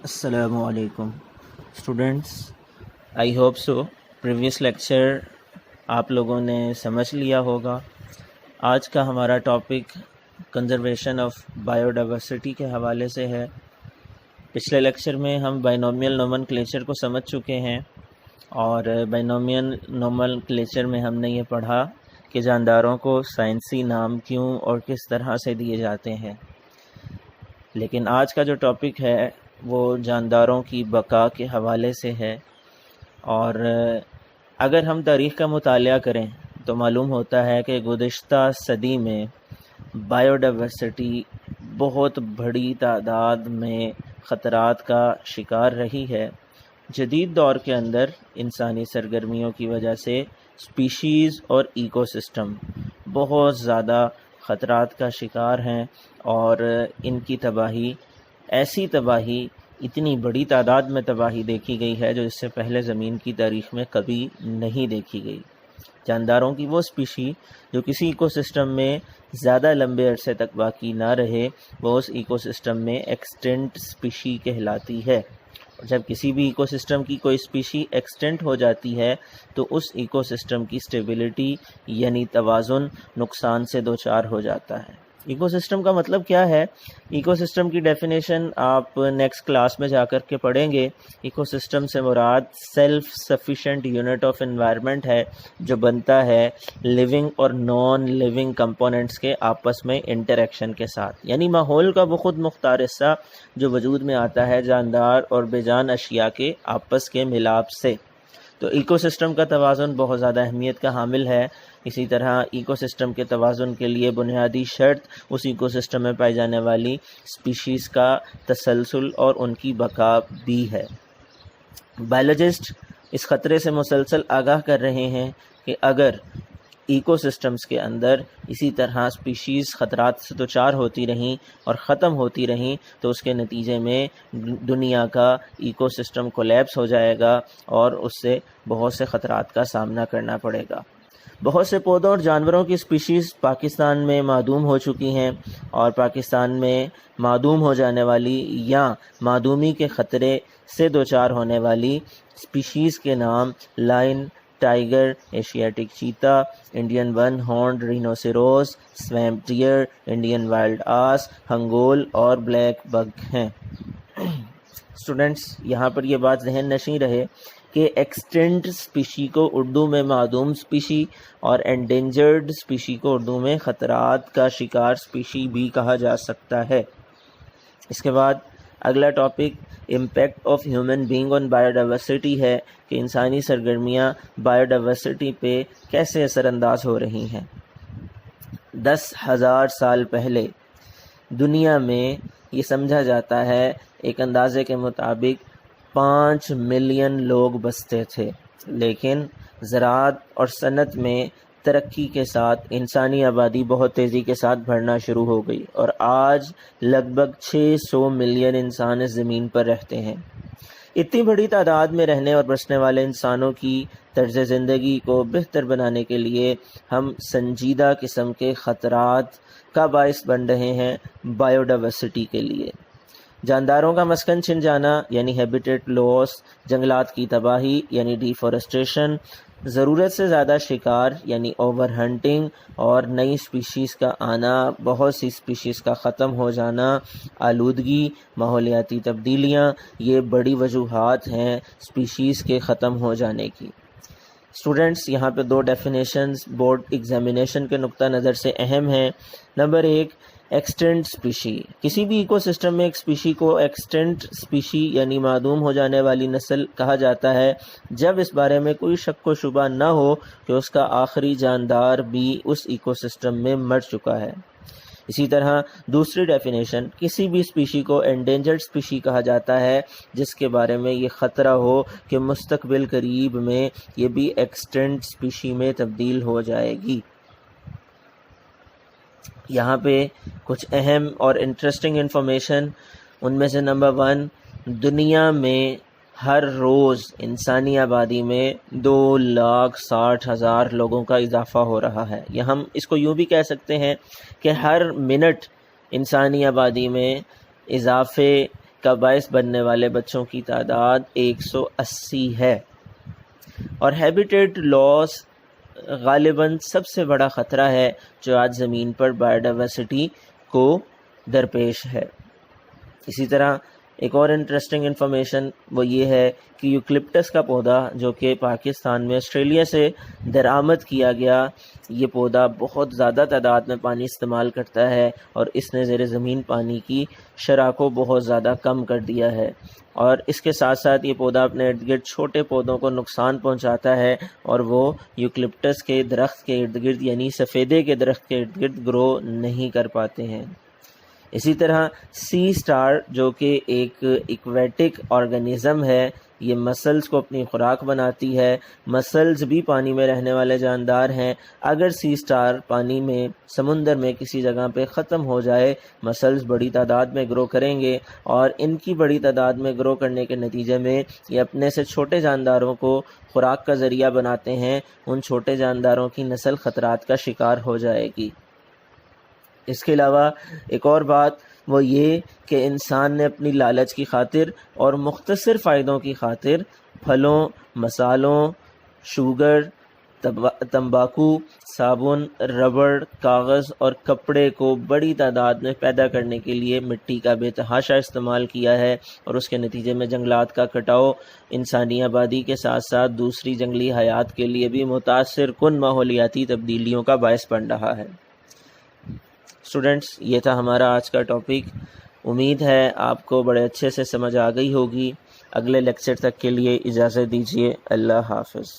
السلام علیکم students, I hope so previous lecture آپ لوگوں نے سمجھ لیا ہوگا۔ آج کا ہمارا topic conservation of bio diversity کے حوالے سے ہے۔ پچھلے لیکچر میں ہم بائنومیل نومنکلیچر کو سمجھ چکے ہیں، اور بائنومیل نومنکلیچر میں ہم نے یہ پڑھا کہ جانداروں کو سائنسی نام کیوں اور کس طرح سے دیے جاتے ہیں۔ لیکن آج کا جو ٹاپک ہے وہ جانداروں کی بقا کے حوالے سے ہے، اور اگر ہم تاریخ کا مطالعہ کریں تو معلوم ہوتا ہے کہ گزشتہ صدی میں بایو ڈائیورسٹی بہت بڑی تعداد میں خطرات کا شکار رہی ہے۔ جدید دور کے اندر انسانی سرگرمیوں کی وجہ سے اسپیشیز اور ایکو سسٹم بہت زیادہ خطرات کا شکار ہیں، اور ان کی تباہی، ایسی تباہی، اتنی بڑی تعداد میں تباہی دیکھی گئی ہے جو اس سے پہلے زمین کی تاریخ میں کبھی نہیں دیکھی گئی۔ جانداروں کی وہ اسپیشی جو کسی ایکو سسٹم میں زیادہ لمبے عرصے تک باقی نہ رہے، وہ اس ایکو سسٹم میں ایکسٹنٹ اسپیشی کہلاتی ہے۔ اور جب کسی بھی ایکو سسٹم کی کوئی اسپیشی ایکسٹنٹ ہو جاتی ہے تو اس ایکو سسٹم کی اسٹیبلٹی یعنی توازن نقصان سے دوچار ہو جاتا ہے۔ ایکو سسٹم کا مطلب کیا ہے؟ ایکو سسٹم کی ڈیفینیشن آپ نیکسٹ کلاس میں جا کر کے پڑھیں گے۔ ایکو سسٹم سے مراد self sufficient unit of environment ہے جو بنتا ہے لیونگ اور نان لیونگ کمپوننٹس کے آپس میں انٹریکشن کے ساتھ، یعنی ماحول کا وہ خود مختار حصہ جو وجود میں آتا ہے جاندار اور بے جان اشیاء کے آپس کے ملاپ سے۔ تو ایکو سسٹم کا توازن بہت زیادہ اہمیت کا حامل ہے۔ اسی طرح ایکو سسٹم کے توازن کے لیے بنیادی شرط اس ایکو سسٹم میں پائی جانے والی اسپیشیز کا تسلسل اور ان کی بقا بھی ہے۔ بائیولوجسٹ اس خطرے سے مسلسل آگاہ کر رہے ہیں کہ اگر ایکو سسٹمز کے اندر اسی طرح اسپیشیز خطرات سے دوچار ہوتی رہیں اور ختم ہوتی رہیں تو اس کے نتیجے میں دنیا کا ایکو سسٹم کولیپس ہو جائے گا اور اس سے بہت سے خطرات کا سامنا کرنا پڑے گا۔ بہت سے پودوں اور جانوروں کی اسپیشیز پاکستان میں معدوم ہو چکی ہیں، اور پاکستان میں معدوم ہو جانے والی یا معدومی کے خطرے سے دوچار ہونے والی اسپیشیز کے نام lion, tiger, Asiatic cheetah, Indian one horned rhinoceros, swamp deer, Indian wild ass, ہنگول اور بلیک بگ ہیں۔ اسٹوڈنٹس، یہاں پر یہ بات ذہن نشین رہے کہ ایکسٹنٹ اسپیشی کو اردو میں معدوم اسپیشی اور انڈینجرڈ اسپیشی کو اردو میں خطرات کا شکار اسپیشی بھی کہا جا سکتا ہے۔ اس کے بعد اگلا topic impact of human being on bio diversity ہے کہ انسانی سرگرمیاں بایو ڈائیورسٹی پہ کیسے اثر انداز ہو رہی ہیں۔ 10,000 سال پہلے دنیا میں یہ سمجھا جاتا ہے، ایک اندازے کے مطابق 5 ملین لوگ بستے تھے، لیکن زراعت اور صنعت میں ترقی کے ساتھ انسانی آبادی بہت تیزی کے ساتھ بڑھنا شروع ہو گئی، اور آج لگ بھگ 600 ملین انسان اس زمین پر رہتے ہیں۔ اتنی بڑی تعداد میں رہنے اور بسنے والے انسانوں کی طرز زندگی کو بہتر بنانے کے لیے ہم سنجیدہ قسم کے خطرات کا باعث بن رہے ہیں بایو ڈائیورسٹی کے لیے۔ جانداروں کا مسکن چھن جانا یعنی ہیبیٹیٹ لاس، جنگلات کی تباہی یعنی ڈیفورسٹریشن، ضرورت سے زیادہ شکار یعنی اوور ہنٹنگ اور نئی اسپیشیز کا آنا، بہت سی اسپیشیز کا ختم ہو جانا، آلودگی، ماحولیاتی تبدیلیاں، یہ بڑی وجوہات ہیں اسپیشیز کے ختم ہو جانے کی۔ اسٹوڈنٹس، یہاں پہ 2 ڈیفینیشنز بورڈ ایگزامینیشن کے نقطہ نظر سے اہم ہیں۔ Number 1، extant species. کسی بھی ایکو سسٹم میں ایک اسپیشی کو ایکسٹنٹ اسپیشی یعنی معدوم ہو جانے والی نسل کہا جاتا ہے جب اس بارے میں کوئی شک و شبہ نہ ہو کہ اس کا آخری جاندار بھی اس ایکو سسٹم میں مر چکا ہے۔ اسی طرح دوسری ڈیفینیشن، کسی بھی اسپیشی کو انڈینجرڈ اسپیشی کہا جاتا ہے جس کے بارے میں یہ خطرہ ہو کہ مستقبل قریب میں یہ بھی ایکسٹنٹ اسپیشی میں تبدیل ہو جائے گی۔ یہاں پہ کچھ اہم اور انٹرسٹنگ انفارمیشن، ان میں سے نمبر 1، دنیا میں ہر روز انسانی آبادی میں 2,60,000 لوگوں کا اضافہ ہو رہا ہے، یا ہم اس کو یوں بھی کہہ سکتے ہیں کہ ہر منٹ انسانی آبادی میں اضافے کا باعث بننے والے بچوں کی تعداد 180 ہے، اور ہیبیٹیٹ لاس غالباً سب سے بڑا خطرہ ہے جو آج زمین پر بایوڈائیورسٹی کو درپیش ہے۔ اسی طرح ایک اور انٹرسٹنگ انفارمیشن وہ یہ ہے کہ یوکلپٹس کا پودا جو کہ پاکستان میں آسٹریلیا سے درآمد کیا گیا، یہ پودا بہت زیادہ تعداد میں پانی استعمال کرتا ہے، اور اس نے زیر زمین پانی کی شرح کو بہت زیادہ کم کر دیا ہے، اور اس کے ساتھ ساتھ یہ پودا اپنے ارد گرد چھوٹے پودوں کو نقصان پہنچاتا ہے، اور وہ یوکلپٹس کے درخت کے ارد گرد یعنی سفیدے کے درخت کے ارد گرد گرو نہیں کر پاتے ہیں۔ اسی طرح سی سٹار جو کہ ایک ایکویٹک آرگنزم ہے، یہ مسلز کو اپنی خوراک بناتی ہے۔ مسلز بھی پانی میں رہنے والے جاندار ہیں۔ اگر سی سٹار پانی میں سمندر میں کسی جگہ پہ ختم ہو جائے، مسلز بڑی تعداد میں گرو کریں گے، اور ان کی بڑی تعداد میں گرو کرنے کے نتیجے میں یہ اپنے سے چھوٹے جانداروں کو خوراک کا ذریعہ بناتے ہیں۔ ان چھوٹے جانداروں کی نسل خطرات کا شکار ہو جائے گی۔ اس کے علاوہ ایک اور بات وہ یہ کہ انسان نے اپنی لالچ کی خاطر اور مختصر فائدوں کی خاطر پھلوں، مسالوں، شوگر، تمباکو، صابن، ربڑ، کاغذ اور کپڑے کو بڑی تعداد میں پیدا کرنے کے لیے مٹی کا بے تحاشا استعمال کیا ہے، اور اس کے نتیجے میں جنگلات کا کٹاؤ انسانی آبادی کے ساتھ ساتھ دوسری جنگلی حیات کے لیے بھی متاثر کن ماحولیاتی تبدیلیوں کا باعث بن رہا ہے۔ اسٹوڈنٹس، یہ تھا ہمارا آج کا ٹاپک۔ امید ہے آپ کو بڑے اچھے سے سمجھ آ گئی ہوگی۔ اگلے لیکچر تک کے لیے اجازت دیجیے۔ اللہ حافظ۔